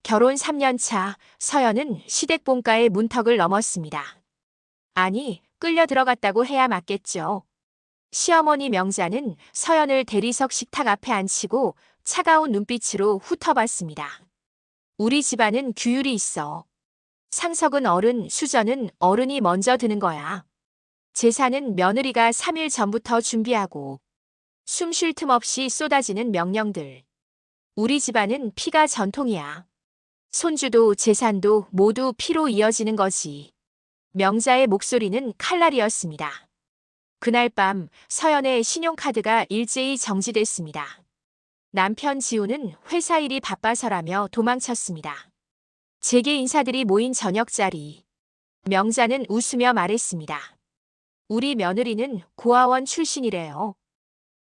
결혼 3년 차 서연은 시댁 본가의 문턱을 넘었습니다. 아니, 끌려 들어갔다고 해야 맞겠죠. 시어머니 명자는 서연을 대리석 식탁 앞에 앉히고 차가운 눈빛으로 훑어봤습니다. 우리 집안은 규율이 있어. 상석은 어른, 수저는 어른이 먼저 드는 거야. 제사는 며느리가 3일 전부터 준비하고 숨 쉴 틈 없이 쏟아지는 명령들. 우리 집안은 피가 전통이야. 손주도 재산도 모두 피로 이어지는 거지. 명자의 목소리는 칼날이었습니다. 그날 밤 서연의 신용카드가 일제히 정지됐습니다. 남편 지우는 회사 일이 바빠서라며 도망쳤습니다. 재계 인사들이 모인 저녁 자리. 명자는 웃으며 말했습니다. 우리 며느리는 고아원 출신이래요.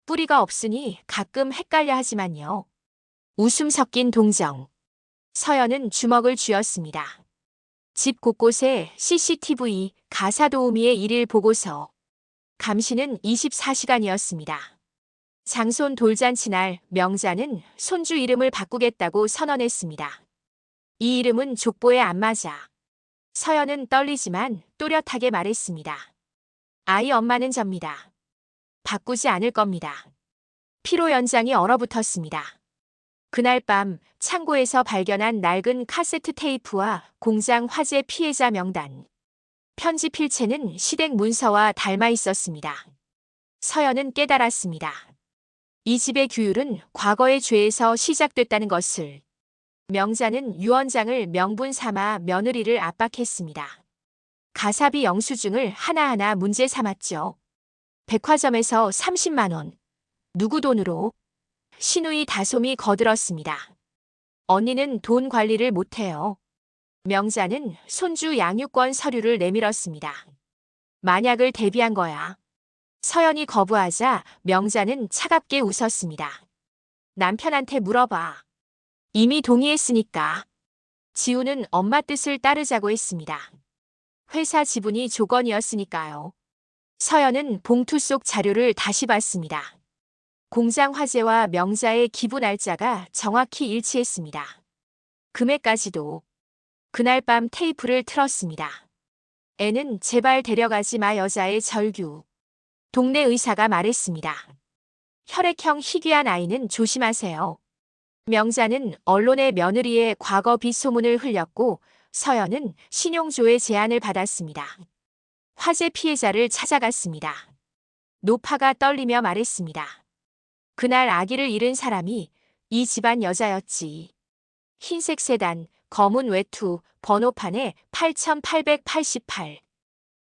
뿌리가 없으니 가끔 헷갈려 하지만요. 웃음 섞인 동정. 서연은 주먹을 쥐었습니다. 집 곳곳에 CCTV, 가사도우미의 일일 보고서. 감시는 24시간이었습니다. 장손 돌잔치날 명자는 손주 이름을 바꾸겠다고 선언했습니다. 이 이름은 족보에 안 맞아. 서연은 떨리지만 또렷하게 말했습니다. 아이 엄마는 접니다. 바꾸지 않을 겁니다. 피로 연장이 얼어붙었습니다. 그날 밤 창고에서 발견한 낡은 카세트 테이프와 공장 화재 피해자 명단. 편지 필체는 시댁 문서와 닮아 있었습니다. 서연은 깨달았습니다. 이 집의 규율은 과거의 죄에서 시작됐다는 것을. 명자는 유언장을 명분 삼아 며느리를 압박했습니다. 가사비 영수증을 하나하나 문제 삼았죠. 백화점에서 30만 원. 누구 돈으로? 시누이 다솜이 거들었습니다. 언니는 돈 관리를 못해요. 명자는 손주 양육권 서류를 내밀었습니다. 만약을 대비한 거야. 서연이 거부하자 명자는 차갑게 웃었습니다. 남편한테 물어봐. 이미 동의했으니까. 지우는 엄마 뜻을 따르자고 했습니다. 회사 지분이 조건이었으니까요. 서연은 봉투 속 자료를 다시 봤습니다. 공장 화재와 명자의 기부 날짜가 정확히 일치했습니다. 금액까지도. 그날 밤 테이프를 틀었습니다. 애는 제발 데려가지 마 여자의 절규. 동네 의사가 말했습니다. 혈액형 희귀한 아이는 조심하세요. 명자는 언론에 며느리의 과거 빚소문을 흘렸고 서연은 신용조의 제안을 받았습니다. 화재 피해자를 찾아갔습니다. 노파가 떨리며 말했습니다. 그날 아기를 잃은 사람이 이 집안 여자였지. 흰색 세단, 검은 외투, 번호판에 8888.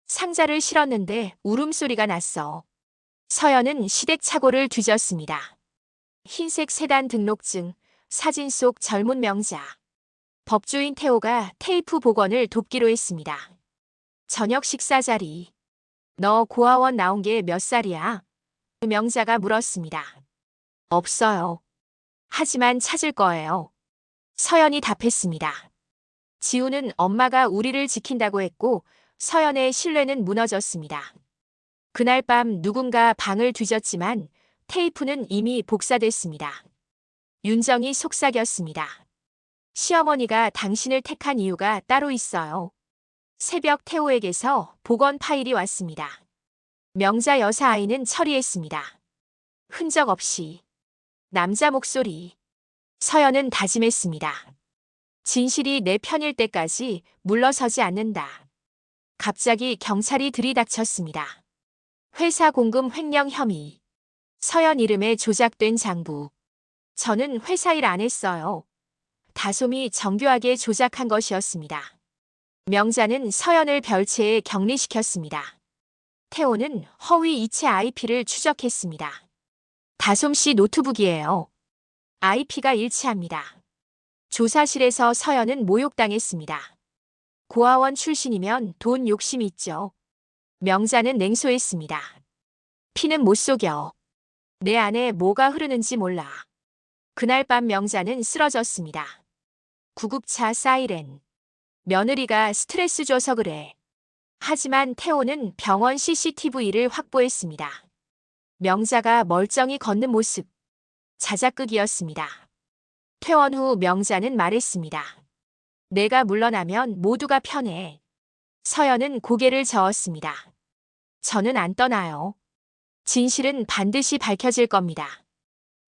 상자를 실었는데 울음소리가 났어. 서연은 시댁 차고를 뒤졌습니다. 흰색 세단 등록증, 사진 속 젊은 명자. 법조인 태호가 테이프 복원을 돕기로 했습니다. 저녁 식사 자리. 너 고아원 나온 게 몇 살이야? 명자가 물었습니다. 없어요. 하지만 찾을 거예요. 서연이 답했습니다. 지우는 엄마가 우리를 지킨다고 했고 서연의 신뢰는 무너졌습니다. 그날 밤 누군가 방을 뒤졌지만 테이프는 이미 복사됐습니다. 윤정이 속삭였습니다. 시어머니가 당신을 택한 이유가 따로 있어요. 새벽 태호에게서 복원 파일이 왔습니다. 명자 여사아이는 처리했습니다. 흔적 없이. 남자 목소리. 서연은 다짐했습니다. 진실이 내 편일 때까지 물러서지 않는다. 갑자기 경찰이 들이닥쳤습니다. 회사 공금 횡령 혐의. 서연 이름에 조작된 장부. 저는 회사 일 안 했어요. 다솜이 정교하게 조작한 것이었습니다. 명자는 서연을 별채에 격리시켰습니다. 태호는 허위 이체 IP를 추적했습니다. 다솜 씨 노트북이에요. IP가 일치합니다. 조사실에서 서연은 모욕당했습니다. 고아원 출신이면 돈 욕심이 있죠. 명자는 냉소했습니다. 피는 못 속여. 내 안에 뭐가 흐르는지 몰라. 그날 밤 명자는 쓰러졌습니다. 구급차 사이렌. 며느리가 스트레스 줘서 그래. 하지만 태호는 병원 CCTV를 확보했습니다. 명자가 멀쩡히 걷는 모습. 자작극이었습니다. 퇴원 후 명자는 말했습니다. 내가 물러나면 모두가 편해. 서연은 고개를 저었습니다. 저는 안 떠나요. 진실은 반드시 밝혀질 겁니다.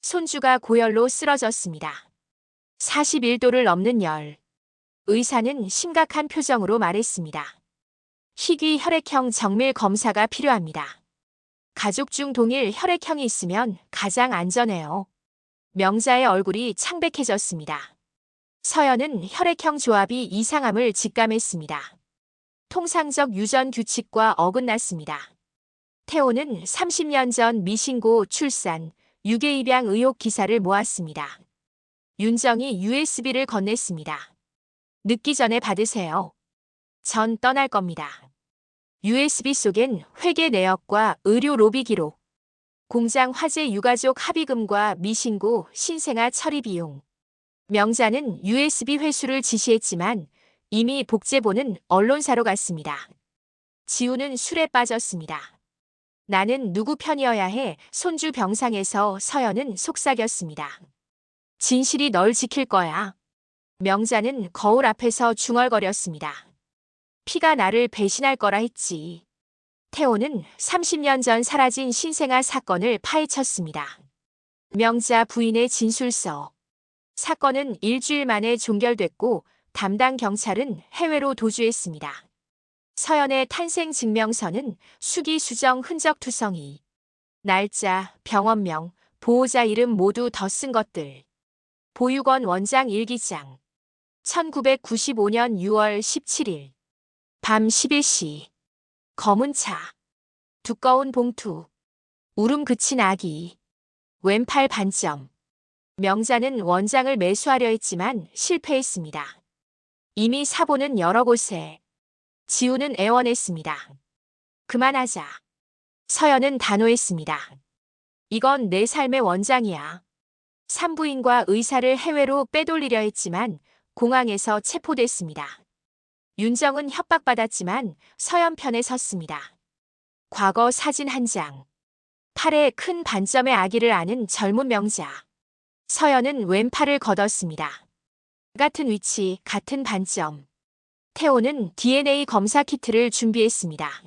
손주가 고열로 쓰러졌습니다. 41도를 넘는 열. 의사는 심각한 표정으로 말했습니다. 희귀 혈액형 정밀 검사가 필요합니다. 가족 중 동일 혈액형이 있으면 가장 안전해요. 명자의 얼굴이 창백해졌습니다. 서연은 혈액형 조합이 이상함을 직감했습니다. 통상적 유전 규칙과 어긋났습니다. 태호는 30년 전 미신고 출산, 유괴 입양 의혹 기사를 모았습니다. 윤정이 USB를 건넸습니다. 늦기 전에 받으세요. 전 떠날 겁니다. USB 속엔 회계 내역과 의료 로비 기록, 공장 화재 유가족 합의금과 미신고 신생아 처리 비용. 명자는 USB 회수를 지시했지만 이미 복제본은 언론사로 갔습니다. 지우는 술에 빠졌습니다. 나는 누구 편이어야 해. 손주 병상에서 서연은 속삭였습니다. 진실이 널 지킬 거야. 명자는 거울 앞에서 중얼거렸습니다. 피가 나를 배신할 거라 했지. 태호는 30년 전 사라진 신생아 사건을 파헤쳤습니다. 명자 부인의 진술서. 사건은 일주일 만에 종결됐고 담당 경찰은 해외로 도주했습니다. 서연의 탄생 증명서는 수기 수정 흔적 투성이. 날짜, 병원명, 보호자 이름 모두 덧쓴 것들. 보육원 원장 일기장. 1995년 6월 17일. 밤 11시. 검은 차. 두꺼운 봉투. 울음 그친 아기. 왼팔 반점. 명자는 원장을 매수하려 했지만 실패했습니다. 이미 사보는 여러 곳에. 지우는 애원했습니다. 그만하자. 서연은 단호했습니다. 이건 내 삶의 원장이야. 산부인과 의사를 해외로 빼돌리려 했지만 공항에서 체포됐습니다. 윤정은 협박받았지만 서연 편에 섰습니다. 과거 사진 한 장. 팔에 큰 반점의 아기를 아는 젊은 명자. 서연은 왼팔을 걷었습니다. 같은 위치, 같은 반점. 태호는 DNA 검사 키트를 준비했습니다.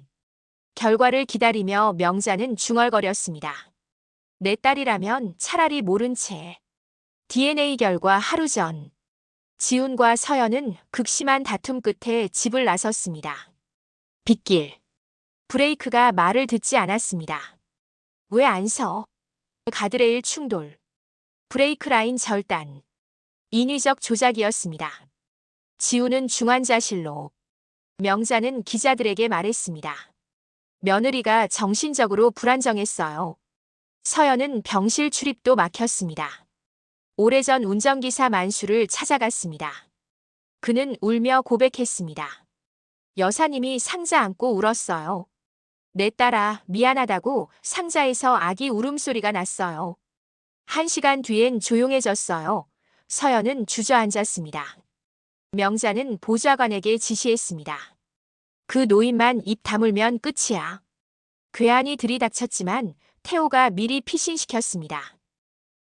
결과를 기다리며 명자는 중얼거렸습니다. 내 딸이라면 차라리 모른 채. DNA 결과 하루 전. 지훈과 서연은 극심한 다툼 끝에 집을 나섰습니다. 빗길. 브레이크가 말을 듣지 않았습니다. 왜 안 서? 가드레일 충돌. 브레이크 라인 절단. 인위적 조작이었습니다. 지우는 중환자실로. 명자는 기자들에게 말했습니다. 며느리가 정신적으로 불안정했어요. 서연은 병실 출입도 막혔습니다. 오래전 운전기사 만수를 찾아갔습니다. 그는 울며 고백했습니다. 여사님이 상자 안고 울었어요. 내 딸아, 미안하다고 상자에서 아기 울음소리가 났어요. 1시간 뒤엔 조용해졌어요. 서연은 주저앉았습니다. 명자는 보좌관에게 지시했습니다. 그 노인만 입 다물면 끝이야. 괴한이 들이닥쳤지만 태호가 미리 피신시켰습니다.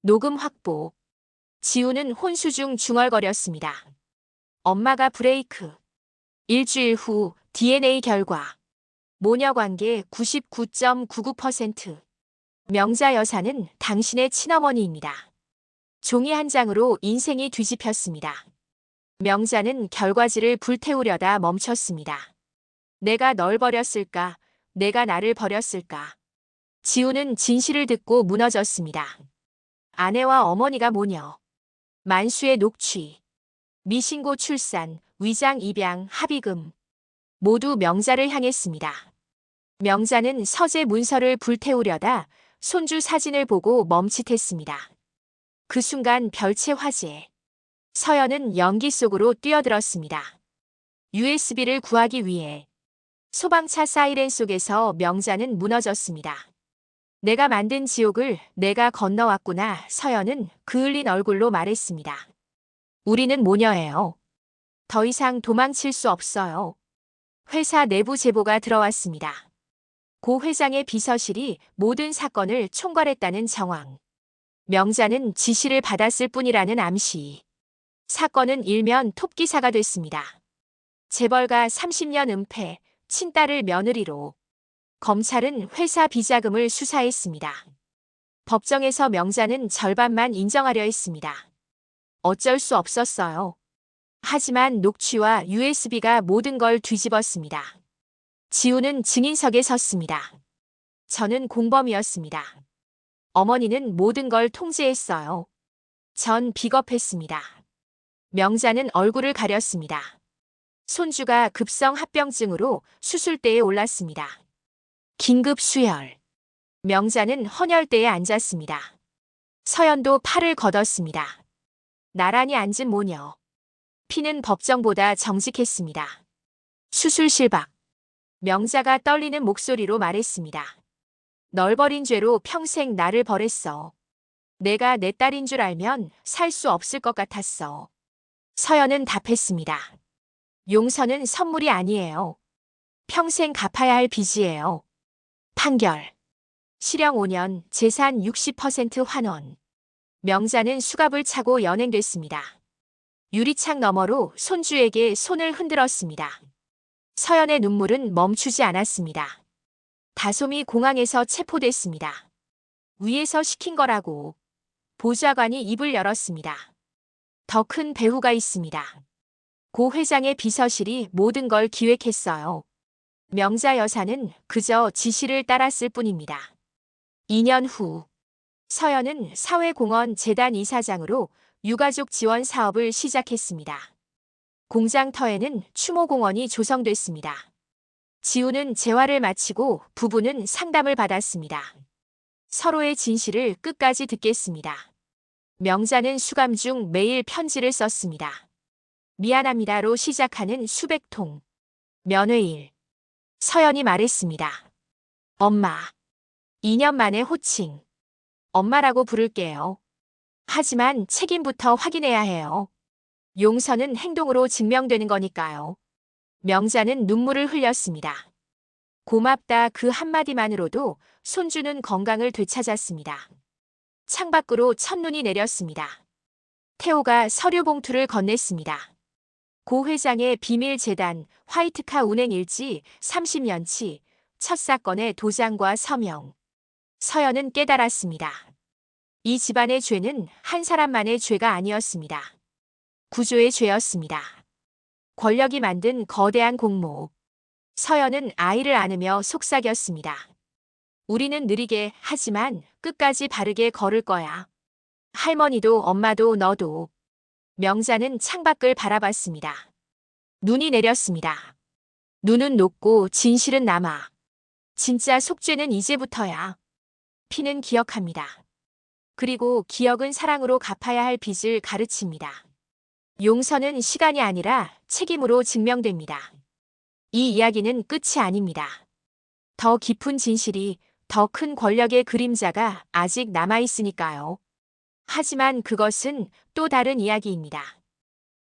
녹음 확보. 지우는 혼수 중 중얼거렸습니다. 엄마가 브레이크. 일주일 후 DNA 결과. 모녀관계 99.99%. 명자 여사는 당신의 친어머니입니다. 종이 한 장으로 인생이 뒤집혔습니다. 명자는 결과지를 불태우려다 멈췄습니다. 내가 널 버렸을까? 내가 나를 버렸을까? 지우는 진실을 듣고 무너졌습니다. 아내와 어머니가 모녀. 만수의 녹취. 미신고 출산, 위장 입양, 합의금. 모두 명자를 향했습니다. 명자는 서재 문서를 불태우려다 손주 사진을 보고 멈칫했습니다. 그 순간 별채 화재. 서연은 연기 속으로 뛰어들었습니다. USB를 구하기 위해. 소방차 사이렌 속에서 명자는 무너졌습니다. 내가 만든 지옥을 내가 건너왔구나. 서연은 그을린 얼굴로 말했습니다. 우리는 모녀예요. 더 이상 도망칠 수 없어요. 회사 내부 제보가 들어왔습니다. 고 회장의 비서실이 모든 사건을 총괄했다는 정황. 명자는 지시를 받았을 뿐이라는 암시. 사건은 일면 톱기사가 됐습니다. 재벌가 30년 은폐, 친딸을 며느리로. 검찰은 회사 비자금을 수사했습니다. 법정에서 명자는 절반만 인정하려 했습니다. 어쩔 수 없었어요. 하지만 녹취와 USB가 모든 걸 뒤집었습니다. 지우는 증인석에 섰습니다. 저는 공범이었습니다. 어머니는 모든 걸 통제했어요. 전 비겁했습니다. 명자는 얼굴을 가렸습니다. 손주가 급성 합병증으로 수술대에 올랐습니다. 긴급 수혈. 명자는 헌혈대에 앉았습니다. 서연도 팔을 걷었습니다. 나란히 앉은 모녀. 피는 법정보다 정직했습니다. 수술실 밖. 명자가 떨리는 목소리로 말했습니다. 널 버린 죄로 평생 나를 벌했어. 내가 내 딸인 줄 알면 살 수 없을 것 같았어. 서연은 답했습니다. 용서는 선물이 아니에요. 평생 갚아야 할 빚이에요. 판결. 실형 5년, 재산 60% 환원. 명자는 수갑을 차고 연행됐습니다. 유리창 너머로 손주에게 손을 흔들었습니다. 서연의 눈물은 멈추지 않았습니다. 다솜이 공항에서 체포됐습니다. 위에서 시킨 거라고. 보좌관이 입을 열었습니다. 더 큰 배후가 있습니다. 고 회장의 비서실이 모든 걸 기획했어요. 명자 여사는 그저 지시를 따랐을 뿐입니다. 2년 후 서연은 사회공헌 재단 이사장으로 유가족 지원 사업을 시작했습니다. 공장터에는 추모공원이 조성됐습니다. 지우는 재활을 마치고 부부는 상담을 받았습니다. 서로의 진실을 끝까지 듣겠습니다. 명자는 수감 중 매일 편지를 썼습니다. 미안합니다로 시작하는 수백 통. 면회일. 서연이 말했습니다. 엄마. 2년 만에 호칭. 엄마라고 부를게요. 하지만 책임부터 확인해야 해요. 용서는 행동으로 증명되는 거니까요. 명자는 눈물을 흘렸습니다. 고맙다 그 한마디만으로도 손주는 건강을 되찾았습니다. 창밖으로 첫눈이 내렸습니다. 태호가 서류 봉투를 건넸습니다. 고 회장의 비밀재단 화이트카 운행일지 30년치 첫 사건의 도장과 서명. 서연은 깨달았습니다. 이 집안의 죄는 한 사람만의 죄가 아니었습니다. 구조의 죄였습니다. 권력이 만든 거대한 공모. 서연은 아이를 안으며 속삭였습니다. 우리는 느리게 하지만 끝까지 바르게 걸을 거야. 할머니도 엄마도 너도. 명자는 창밖을 바라봤습니다. 눈이 내렸습니다. 눈은 녹고 진실은 남아. 진짜 속죄는 이제부터야. 피는 기억합니다. 그리고 기억은 사랑으로 갚아야 할 빚을 가르칩니다. 용서는 시간이 아니라 책임으로 증명됩니다. 이 이야기는 끝이 아닙니다. 더 깊은 진실이, 더 큰 권력의 그림자가 아직 남아있으니까요. 하지만 그것은 또 다른 이야기입니다.